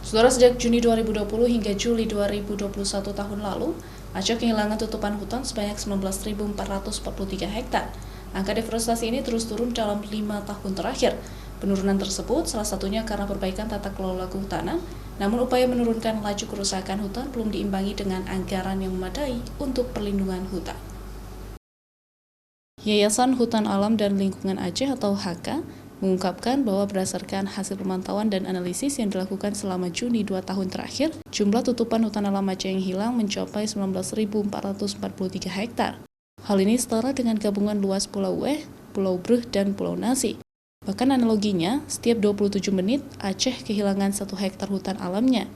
Saudara, sejak Juni 2020 hingga Juli 2021 tahun lalu, Aceh kehilangan tutupan hutan sebanyak 19.443 hektar. Angka deforestasi ini terus turun dalam 5 tahun terakhir. Penurunan tersebut salah satunya karena perbaikan tata kelola kehutanan, namun upaya menurunkan laju kerusakan hutan belum diimbangi dengan anggaran yang memadai untuk perlindungan hutan. Yayasan Hutan Alam dan Lingkungan Aceh atau HK mengungkapkan bahwa berdasarkan hasil pemantauan dan analisis yang dilakukan selama Juni 2 tahun terakhir, jumlah tutupan hutan alam Aceh yang hilang mencapai 19.443 hektar. Hal ini setara dengan gabungan luas Pulau Weh, Pulau Bruh, dan Pulau Nasi. Bahkan analoginya, setiap 27 menit Aceh kehilangan 1 hektar hutan alamnya.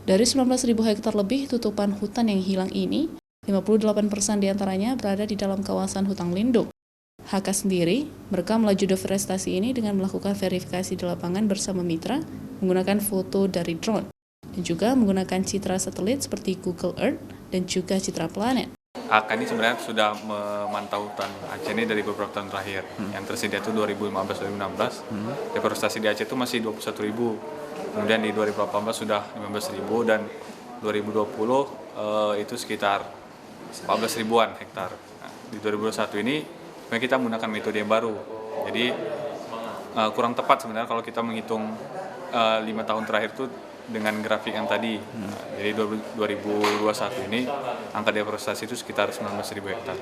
Dari 19.000 hektar lebih tutupan hutan yang hilang ini, 58% diantaranya berada di dalam kawasan hutan lindung. HK sendiri merekam laju deforestasi ini dengan melakukan verifikasi di lapangan bersama mitra, menggunakan foto dari drone, dan juga menggunakan citra satelit seperti Google Earth dan juga citra planet. HK ini sebenarnya sudah memantau hutan Aceh ini dari beberapa tahun terakhir. Yang tersedia itu 2015-2016, deforestasi di Aceh itu masih 21.000. Kemudian di 2018 sudah 15.000 dan 2020 itu sekitar 14 ribuan hektar. Nah, di 2021 ini kita menggunakan metode yang baru. Jadi kurang tepat sebenarnya kalau kita menghitung 5 tahun terakhir itu dengan grafik yang tadi. Jadi 2021 ini angka deforestasi itu sekitar 19.000 hektar.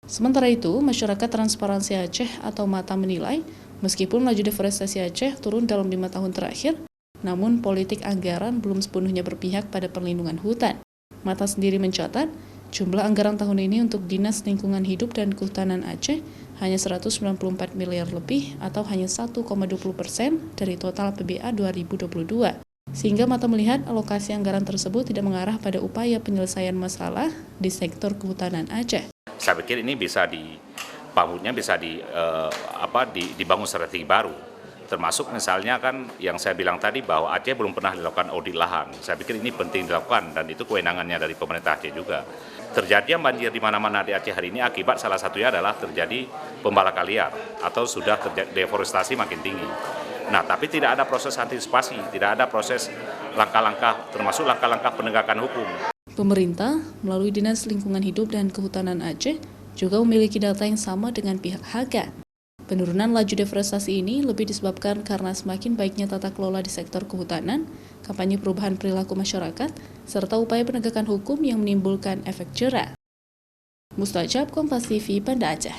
Sementara itu, masyarakat Transparansi Aceh atau MATA menilai, meskipun laju deforestasi Aceh turun dalam 5 tahun terakhir, namun politik anggaran belum sepenuhnya berpihak pada perlindungan hutan. MATA sendiri mencatat, jumlah anggaran tahun ini untuk Dinas Lingkungan Hidup dan Kehutanan Aceh hanya 194 miliar lebih atau hanya 1,20% dari total PBA 2022. Sehingga MATA melihat alokasi anggaran tersebut tidak mengarah pada upaya penyelesaian masalah di sektor kehutanan Aceh. Saya pikir ini bisa dibangun strategi baru. Termasuk misalnya kan yang saya bilang tadi bahwa Aceh belum pernah dilakukan audit lahan. Saya pikir ini penting dilakukan dan itu kewenangannya dari pemerintah Aceh juga. Terjadinya banjir di mana-mana di Aceh hari ini akibat salah satunya adalah terjadi pembalakan liar atau sudah terjadi deforestasi makin tinggi. Nah, tapi tidak ada proses antisipasi, tidak ada proses langkah-langkah termasuk langkah-langkah penegakan hukum. Pemerintah melalui Dinas Lingkungan Hidup dan Kehutanan Aceh juga memiliki data yang sama dengan pihak HK. Penurunan laju deforestasi ini lebih disebabkan karena semakin baiknya tata kelola di sektor kehutanan, kampanye perubahan perilaku masyarakat, serta upaya penegakan hukum yang menimbulkan efek jera. Mustajab, Kompas TV, Banda Aceh.